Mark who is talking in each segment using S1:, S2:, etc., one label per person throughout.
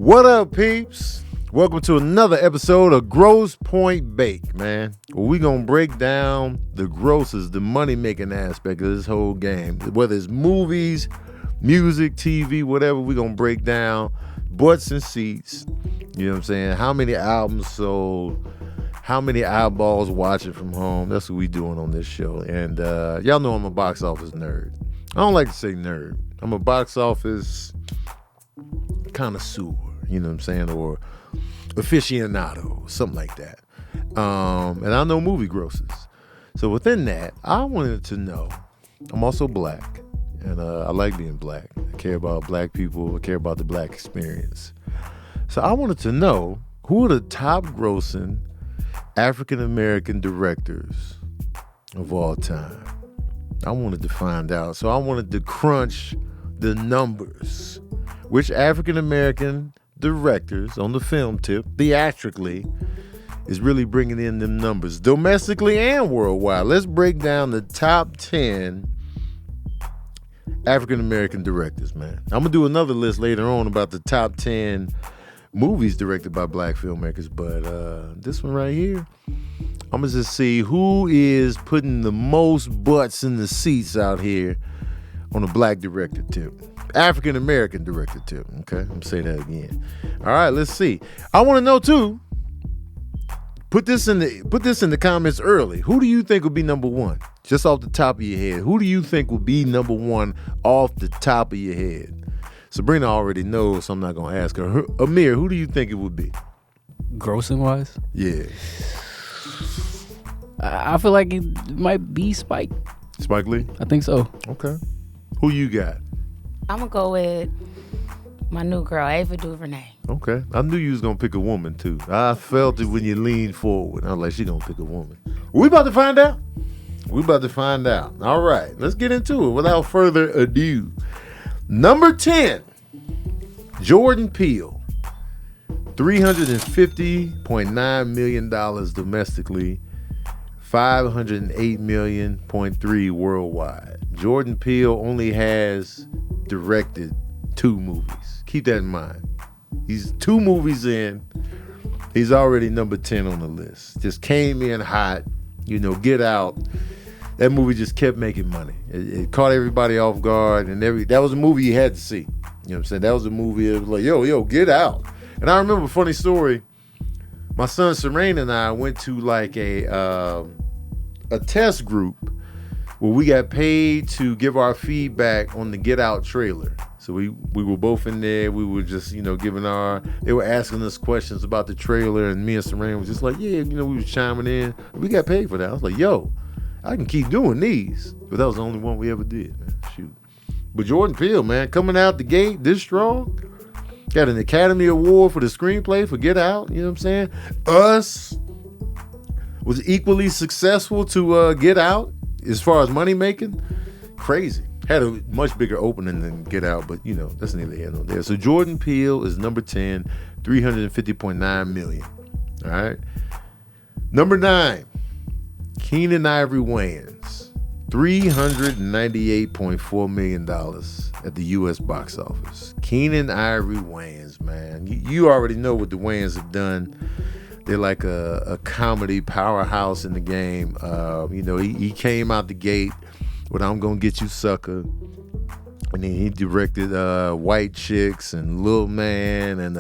S1: What up, peeps? Welcome to another episode of Gross Pointe Bake, man. Where we gonna break down the grosses, the money-making aspect of this whole game. Whether it's movies, music, TV, whatever, we gonna break down butts and seats. You know what I'm saying? How many albums sold, how many eyeballs watching from home. That's what we doing on this show. And y'all know I'm a box office nerd. I don't like to say nerd. I'm a box office connoisseur, you know what I'm saying, or aficionado, something like that. And I know movie grosses. So within that, I wanted to know, I'm also black, and I like being black. I care about black people. I care about the black experience. So I wanted to know, who are the top grossing African-American directors of all time? I wanted to find out. So I wanted to crunch the numbers. Which African-American directors on the film tip, theatrically, is really bringing in them numbers, domestically and worldwide. Let's break down the top 10 African-American directors, man. I'm going to do another list later on about the top 10 movies directed by black filmmakers, but this one right here, I'm going to just see who is putting the most butts in the seats out here on a black director tip. African-American director tip. Okay, I'm going to say that again. All right, let's see. I want to know too, put this in the comments early. Who do you think will be number one? Just off the top of your head. Who do you think will be number one off the top of your head? Sabrina already knows, so I'm not going to ask her. Amir, who do you think it would be?
S2: Grossing wise?
S1: Yeah.
S2: I feel like it might be Spike.
S1: Spike Lee?
S2: I think so.
S1: Okay. Who you got?
S3: I'm going to go with my new girl, Ava DuVernay.
S1: Okay. I knew you was going to pick a woman, too. I felt it when you leaned forward. I was like, she going to pick a woman. We about to find out. All right. Let's get into it without further ado. Number 10, Jordan Peele. $350.9 million domestically. $508.3 million worldwide. Jordan Peele only has directed 2 movies. Keep that in mind. He's 2 movies in. He's already number 10 on the list. Just came in hot. Get Out. That movie just kept making money. It caught everybody off guard, and that was a movie you had to see. You know what I'm saying? That was a movie that was like, yo, Get Out. And I remember a funny story. My son Serene and I went to like a test group where we got paid to give our feedback on the Get Out trailer. So we were both in there. We were just, giving they were asking us questions about the trailer, and me and Serene was just like, yeah, we was chiming in. We got paid for that. I was like, yo, I can keep doing these. But that was the only one we ever did, man. Shoot. But Jordan Peele, man, coming out the gate this strong. Got an Academy Award for the screenplay for Get Out. You know what I'm saying? Us was equally successful to Get Out as far as money making. Crazy. Had a much bigger opening than Get Out, but that's neither here nor there. So Jordan Peele is number 10, $350.9 million. All right. Number 9, Keenan Ivory Wayans, $398.4 million at the U.S. box office. Keenan Ivory Wayans, man. You already know what the Wayans have done. They're like a comedy powerhouse in the game. He came out the gate with I'm Gonna Get You Sucker. And then he directed White Chicks and Lil Man and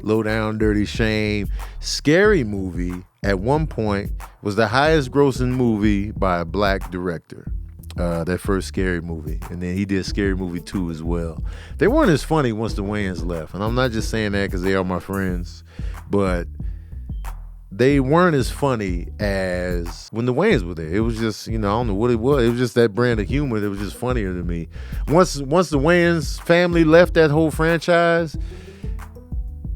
S1: Low Down Dirty Shame. Scary Movie at one point was the highest grossing movie by a black director. That first Scary Movie. And then he did Scary Movie 2 as well. They weren't as funny once the Wayans left. And I'm not just saying that because they are my friends. But they weren't as funny as when the Wayans were there. It was just, I don't know what it was. It was just that brand of humor that was just funnier to me. Once the Wayans family left that whole franchise,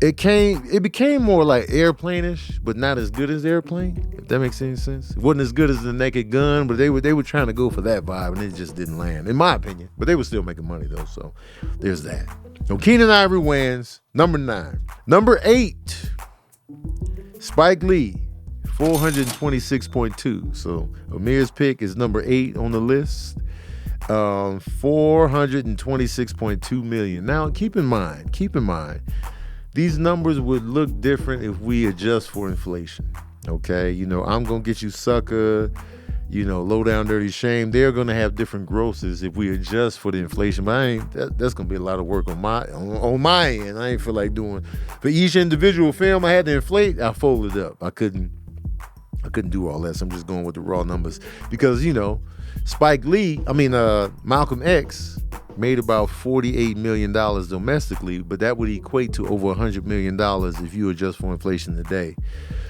S1: it became more like Airplane-ish, but not as good as Airplane, if that makes any sense. It wasn't as good as The Naked Gun, but they were trying to go for that vibe, and it just didn't land, in my opinion. But they were still making money, though, so there's that. So Keenan Ivory Wayans, number 9. Number 8, Spike Lee, 426.2. So Amir's pick is number 8 on the list. 426.2 million. Now keep in mind, these numbers would look different if we adjust for inflation. Okay, I'm gonna get you sucker, low down dirty shame. They're gonna have different grosses if we adjust for the inflation. But that's gonna be a lot of work on my end. I ain't feel like doing for each individual film. I had to inflate. I folded up. I couldn't do all that. So I'm just going with the raw numbers because Malcolm X made about $48 million domestically, but that would equate to over $100 million if you adjust for inflation today.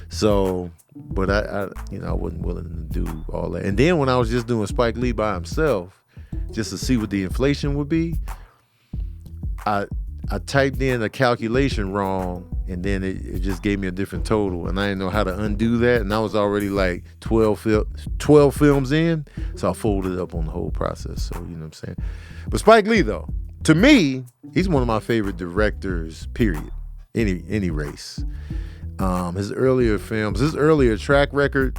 S1: So, but I wasn't willing to do all that. And then when I was just doing Spike Lee by himself, just to see what the inflation would be, I typed in a calculation wrong, and then it just gave me a different total, and I didn't know how to undo that, and I was already like 12 films in, so I folded up on the whole process. So, you know what I'm saying? But Spike Lee, though, to me, he's one of my favorite directors, period, any race. His earlier films, his earlier track record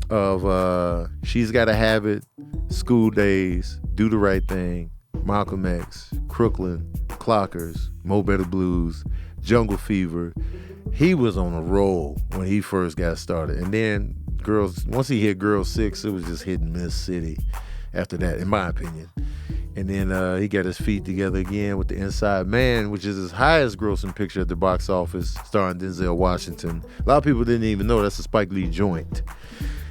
S1: of She's Gotta Have It, School Days, Do the Right Thing, Malcolm X, Crooklyn, Clockers, Mo Better Blues, Jungle Fever. He was on a roll when he first got started. And then once he hit Girl 6, it was just hit and miss city after that, in my opinion. And then he got his feet together again with The Inside Man, which is his highest grossing picture at the box office, starring Denzel Washington. A lot of people didn't even know that's a Spike Lee joint.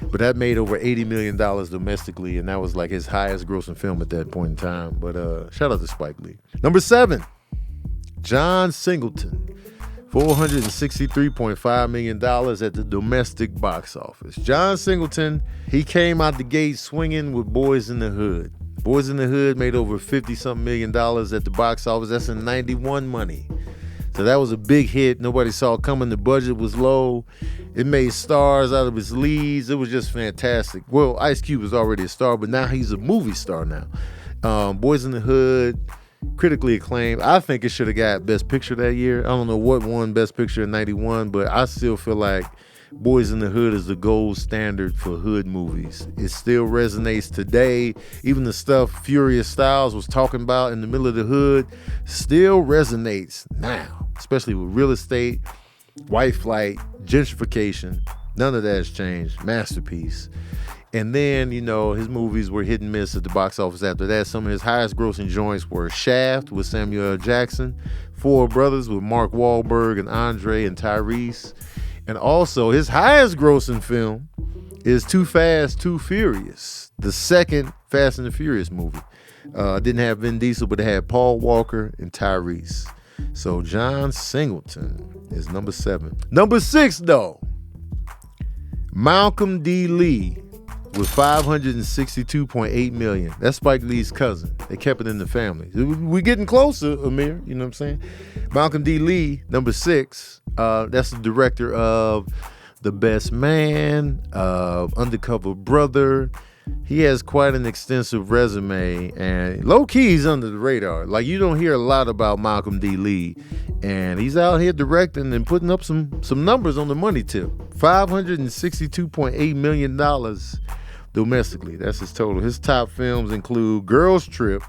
S1: But that made over $80 million domestically, and that was like his highest grossing film at that point in time. But shout out to Spike Lee. Number 7, John Singleton. $463.5 million at the domestic box office. John Singleton, he came out the gate swinging with Boys in the Hood. Boys in the Hood made over 50-something million at the box office. That's in 91 money. So that was a big hit. Nobody saw it coming. The budget was low. It made stars out of its leads. It was just fantastic. Well, Ice Cube was already a star, but now he's a movie star now. Boys in the Hood, critically acclaimed. I think it should have got Best Picture that year. I don't know what won Best Picture in 91, but I still feel like Boys in the Hood is the gold standard for hood movies. It still resonates today. Even the stuff Furious Styles was talking about in the middle of the hood still resonates now, especially with real estate, white flight, gentrification. None of that has changed. Masterpiece. And then, his movies were hit and miss at the box office after that. Some of his highest grossing joints were Shaft with Samuel L. Jackson, Four Brothers with Mark Wahlberg and Andre and Tyrese. And also, his highest grossing film is Too Fast, Too Furious, the second Fast and the Furious movie. Didn't have Vin Diesel, but it had Paul Walker and Tyrese. So John Singleton is number 7. Number 6, though, Malcolm D. Lee with $562.8 million. That's Spike Lee's cousin. They kept it in the family. We're getting closer, Amir. You know what I'm saying? Malcolm D. Lee, number 6. That's the director of The Best Man, Undercover Brother. He has quite an extensive resume, and low-key he's under the radar. Like, you don't hear a lot about Malcolm D. Lee, and he's out here directing and putting up some numbers on the money tip. $562.8 million domestically. That's his total. His top films include Girls Trip,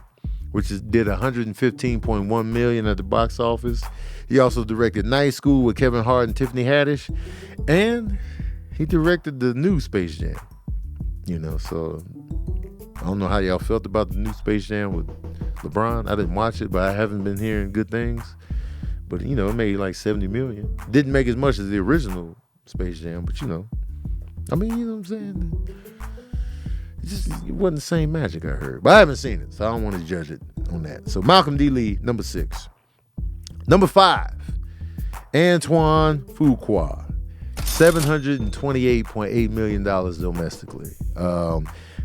S1: which did $115.1 million at the box office. He also directed Night School with Kevin Hart and Tiffany Haddish, and he directed the new Space Jam. So I don't know how y'all felt about the new Space Jam with LeBron. I didn't watch it, but I haven't been hearing good things. But, it made like $70 million. Didn't make as much as the original Space Jam, but, you know what I'm saying? It wasn't the same magic, I heard. But I haven't seen it, so I don't want to judge it on that. So Malcolm D. Lee, number 6. Number 5, Antoine Fuqua. $728.8 million domestically.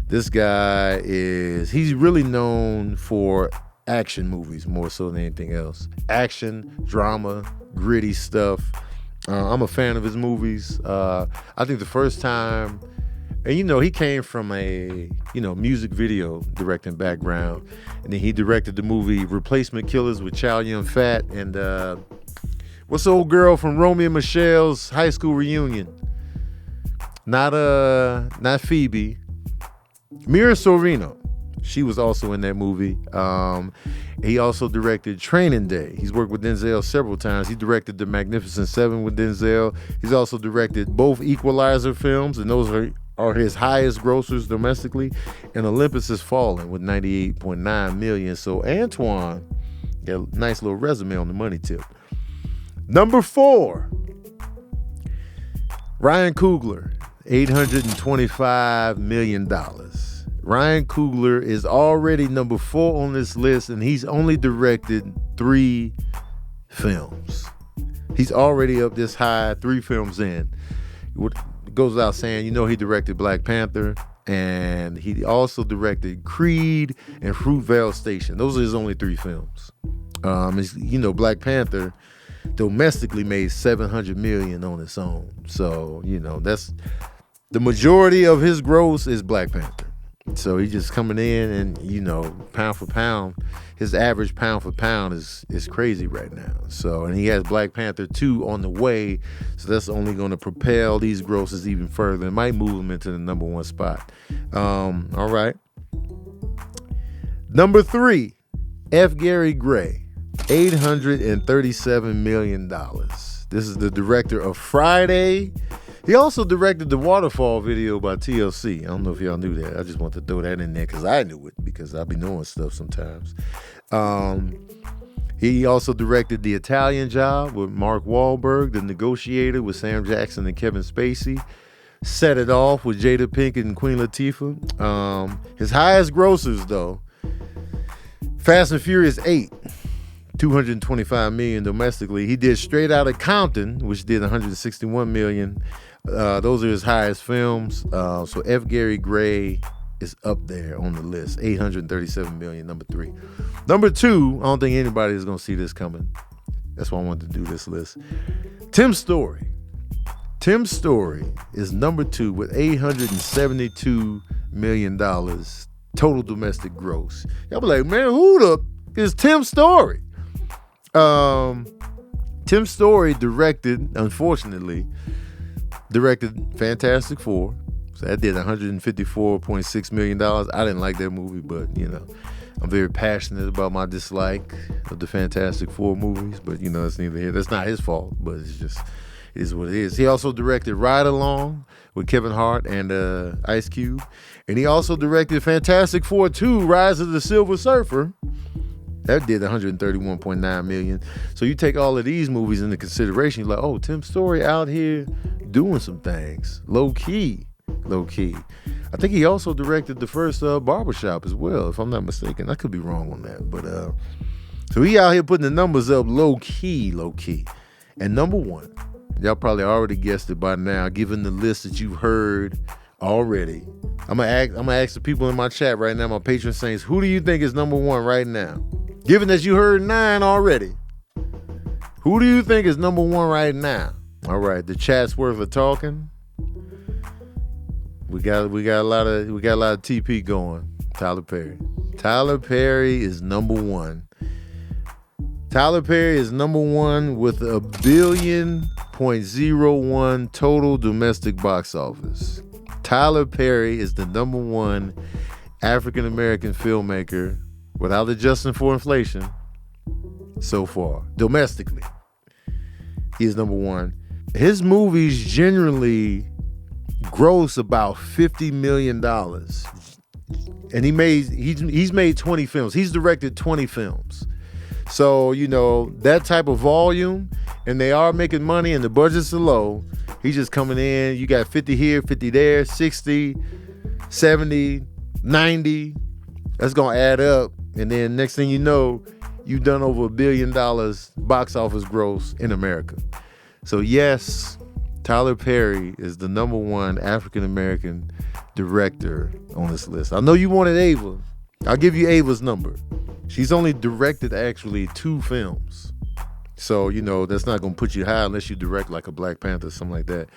S1: This guy he's really known for action movies more so than anything else. Action, drama, gritty stuff. I'm a fan of his movies. I think the first time, and he came from a music video directing background, and then he directed the movie Replacement Killers with Chow Yun-Fat and what's the old girl from Romeo and Michelle's high school reunion? Not Phoebe. Mira Sorvino. She was also in that movie. He also directed Training Day. He's worked with Denzel several times. He directed The Magnificent Seven with Denzel. He's also directed both Equalizer films, and those are his highest grossers domestically. And Olympus Has Fallen with $98.9 million. So Antoine got a nice little resume on the money tip. Number 4, Ryan Coogler, $825 million. Ryan Coogler is already number 4 on this list, and he's only directed 3 films. He's already up this high, 3 films in. It goes without saying, he directed Black Panther, and he also directed Creed and Fruitvale Station. Those are his only 3 films. Black Panther domestically made $700 million on its own. So, that's the majority of his gross is Black Panther. So he's just coming in and, pound for pound, his average pound for pound is crazy right now. So, and he has Black Panther 2 on the way. So that's only going to propel these grosses even further. It might move him into the number 1 spot. All right. Number 3, F. Gary Gray, $837 million. This is the director of Friday. He also directed the Waterfall video by TLC. I don't know if y'all knew that. I just want to throw that in there because I knew it, because I be knowing stuff sometimes. He also directed The Italian Job with Mark Wahlberg, The Negotiator with Sam Jackson and Kevin Spacey, Set It Off with Jada Pinkett and Queen Latifah. His highest grossers, though, Fast and Furious 8. $225 million domestically. He did Straight Outta Compton, which did $161 million. Those are his highest films. So F. Gary Gray is up there on the list. $837 million, number 3. Number 2, I don't think anybody is going to see this coming. That's why I wanted to do this list. Tim Story. Tim Story is number 2 with $872 million total domestic gross. Y'all be like, man, who the is Tim Story? Tim Story directed Fantastic Four. So that did $154.6 million. I didn't like that movie, but I'm very passionate about my dislike of the Fantastic Four movies. But it's neither here. That's not his fault, but it is what it is. He also directed Ride Along with Kevin Hart and Ice Cube. And he also directed Fantastic Four 2, Rise of the Silver Surfer. That did $131.9 million. So you take all of these movies into consideration, you're like, oh, Tim Story out here doing some things. Low key. I think he also directed the first Barbershop as well, if I'm not mistaken. I could be wrong on that. But so he out here putting the numbers up low key. And number 1, y'all probably already guessed it by now, given the list that you've heard already. I'm gonna ask the people in my chat right now, my patron saints, who do you think is number 1 right now? Given that you heard 9 already, who do you think is number 1 right now? All right, the chat's worth of talking. We got a lot of TP going. Tyler Perry. Tyler Perry is number 1. Tyler Perry is number 1 with $1.01 billion total domestic box office. Tyler Perry is the number 1 African American filmmaker without adjusting for inflation so far, domestically. He is number 1. His movies generally gross about $50 million. And he's made 20 films. He's directed 20 films. So, that type of volume, and they are making money and the budgets are low. He's just coming in. You got 50 here, 50 there, 60, 70, 90. That's going to add up. And then next thing you know, you've done over $1 billion box office gross in America. So yes, Tyler Perry is the number 1 African-American director on this list. I know you wanted Ava. I'll give you Ava's number. She's only directed actually 2 films. So, that's not going to put you high unless you direct like a Black Panther or something like that.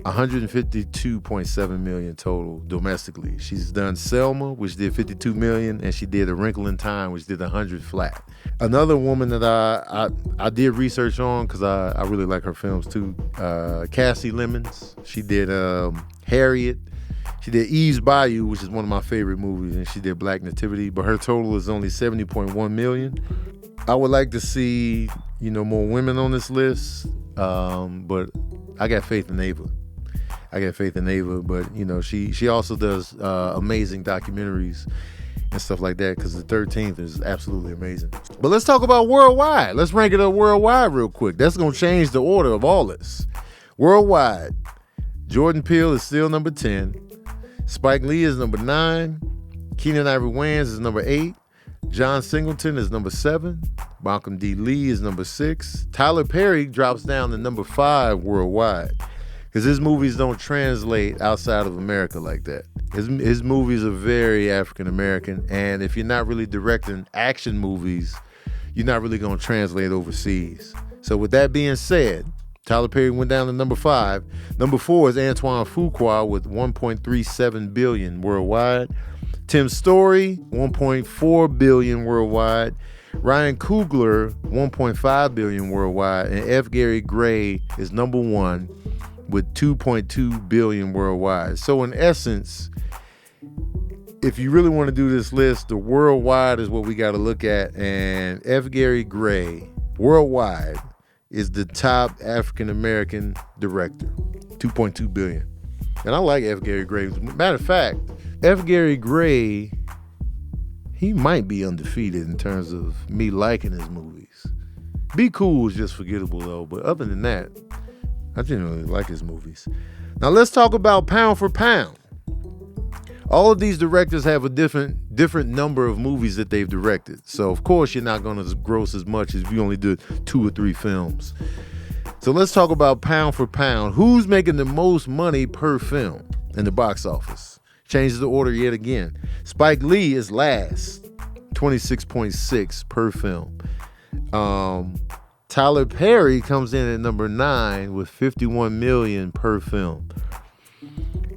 S1: $152.7 million total domestically. She's done Selma, which did $52 million, and she did A Wrinkle in Time, which did $100 flat. Another woman that I did research on, because I really like her films too, Cassie Lemons. She did Harriet. She did Eve's Bayou, which is one of my favorite movies, and she did Black Nativity, but her total is only 70.1 million. I would like to see, more women on this list, but I got faith in Ava. But she also does amazing documentaries and stuff like that, because the 13th is absolutely amazing. But let's talk about worldwide. Let's rank it up worldwide real quick. That's going to change the order of all this. Worldwide, Jordan Peele is still number 10. Spike Lee is number 9. Keenan Ivory Wayans is number 8. John Singleton is number 7. Malcolm D. Lee is number 6. Tyler Perry drops down to number 5 worldwide, because his movies don't translate outside of America like that. His movies are very African American, and if you're not really directing action movies, you're not really going to translate overseas. So with that being said, Tyler Perry went down to number 5. Number 4 is Antoine Fuqua with 1.37 billion worldwide. Tim Story, 1.4 billion worldwide. Ryan Coogler, 1.5 billion worldwide. And F. Gary Gray is number 1 with 2.2 billion worldwide. So in essence, if you really want to do this list, the worldwide is what we got to look at. And F. Gary Gray, worldwide, is the top African-American director, 2.2 billion. And I like F. Gary Gray. Matter of fact, F. Gary Gray, he might be undefeated in terms of me liking his movies. Be Cool is just forgettable though, but other than that, I generally like his movies. Now let's talk about pound for pound. All of these directors have a different number of movies that they've directed. So of course you're not going to gross as much as if you only did 2 or 3 films. So let's talk about pound for pound. Who's making the most money per film in the box office? Changes the order yet again. Spike Lee is last, 26.6 per film. Tyler Perry comes in at number 9 with 51 million per film.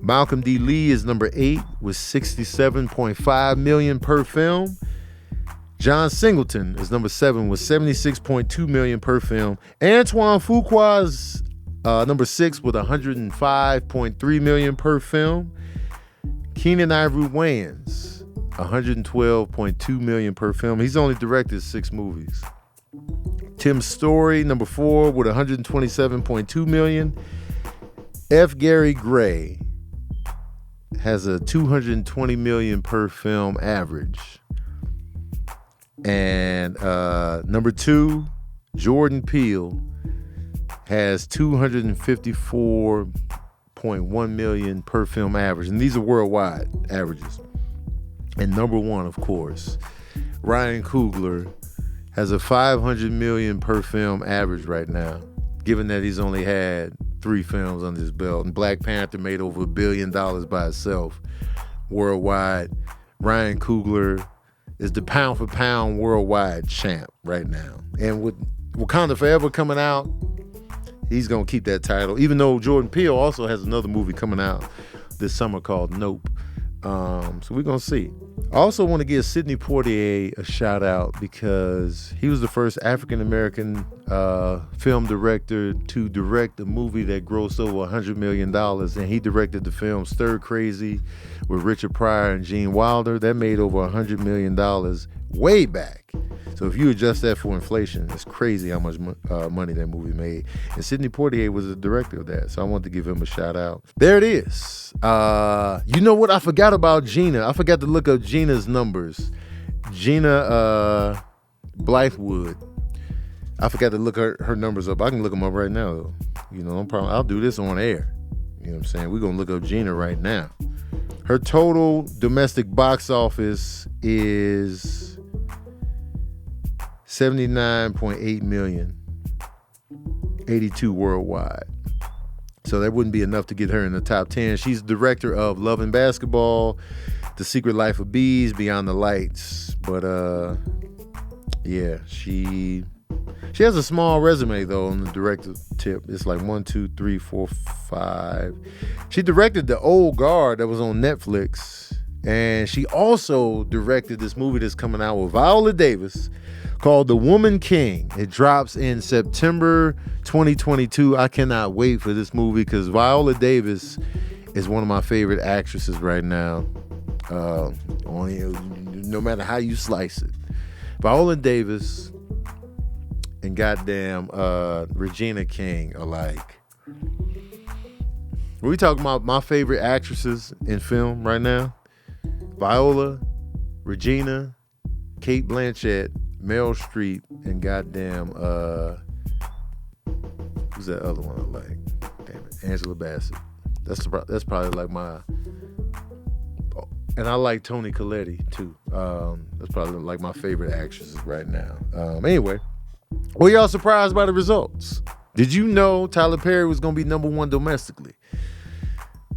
S1: Malcolm D. Lee is number 8 with 67.5 million per film. John Singleton is number 7 with 76.2 million per film. Antoine Fuqua is number 6 with 105.3 million per film. Keenan Ivory Wayans, 112.2 million per film. He's only directed 6 movies. Tim Story, number 4 with 127.2 million. F. Gary Gray has a 220 million per film average. And number 2, Jordan Peele, has 254.1 million per film average. And these are worldwide averages. And number 1, of course, Ryan Coogler has a 500 million per film average right now, given that he's only had 3 films under his belt. And Black Panther made over $1 billion by itself worldwide. Ryan Coogler is the pound for pound worldwide champ right now. And with Wakanda Forever coming out, he's going to keep that title, even though Jordan Peele also has another movie coming out this summer called Nope. So we're going to see. I also want to give Sidney Poitier a shout out because he was the first African-American film director to direct a movie that grossed over $100 million. And he directed the film Stir Crazy with Richard Pryor and Gene Wilder. That made over $100 million way back. So if you adjust that for inflation, it's crazy how much money that movie made. And Sidney Poitier was the director of that. So I want to give him a shout out. There it is. You know what? I forgot about Gina. I forgot to look up Gina's numbers. Gina Blythewood. I forgot to look her numbers up. I can look them up right now, though. No problem. I'll do this on air. You know what I'm saying? We're going to look up Gina right now. Her total domestic box office is 79.8 million, 82 worldwide. So that wouldn't be enough to get her in the top 10. She's director of Love and Basketball, The Secret Life of Bees, Beyond the Lights. But yeah, she has a small resume though on the director tip. It's like 1, 2, 3, 4, 5. She directed The Old Guard that was on Netflix. And she also directed this movie that's coming out with Viola Davis called The Woman King. It drops in September 2022. I cannot wait for this movie because Viola Davis is one of my favorite actresses right now. No matter how you slice it. Viola Davis and goddamn Regina King are like, we talking about my favorite actresses in film right now. Viola, Regina, Kate Blanchett, Meryl Streep, and goddamn who's that other one I like? Damn it, Angela Bassett. That's probably like my. And I like Toni Collette too. That's probably like my favorite actresses right now. Anyway, were y'all surprised by the results? Did you know Tyler Perry was gonna be number one domestically?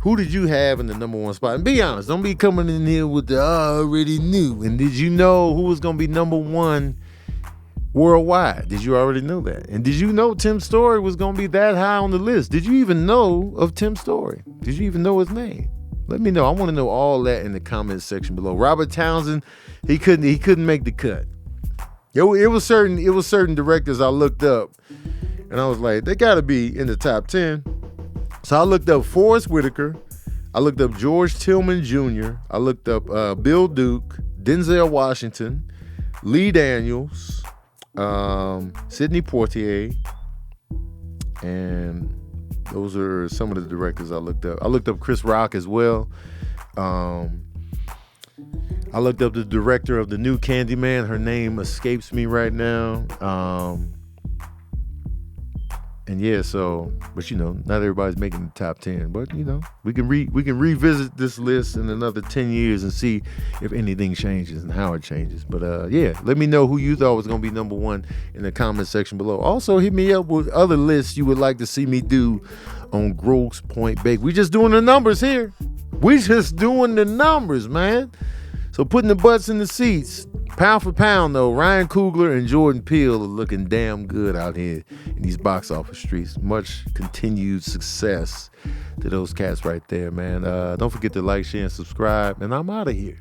S1: Who did you have in the number one spot? And be honest, don't be coming in here with the I already knew. And did you know who was gonna be number one worldwide? Did you already know that? And did you know Tim Story was gonna be that high on the list? Did you even know of Tim Story? Did you even know his name? Let me know. I want to know all that in the comments section below. Robert Townsend, he couldn't make the cut. It was certain directors I looked up, and I was like, they got to be in the top 10. So I looked up Forrest Whitaker, I looked up George Tillman Jr., I looked up Bill Duke, Denzel Washington, Lee Daniels, Sidney Poitier, and those are some of the directors I looked up. I looked up Chris Rock as well. I looked up the director of the new Candyman. Her name escapes me right now. And yeah, but not everybody's making the top 10. But we can revisit this list in another 10 years and see if anything changes and how it changes. But let me know who you thought was gonna be number one in the comment section below. Also, hit me up with other lists you would like to see me do on Gross Pointe Bake. We just doing the numbers here. We just doing the numbers, man. So putting the butts in the seats. Pound for pound, though, Ryan Coogler and Jordan Peele are looking damn good out here in these box office streets. Much continued success to those cats right there, man. Don't forget to like, share, and subscribe. And I'm out of here.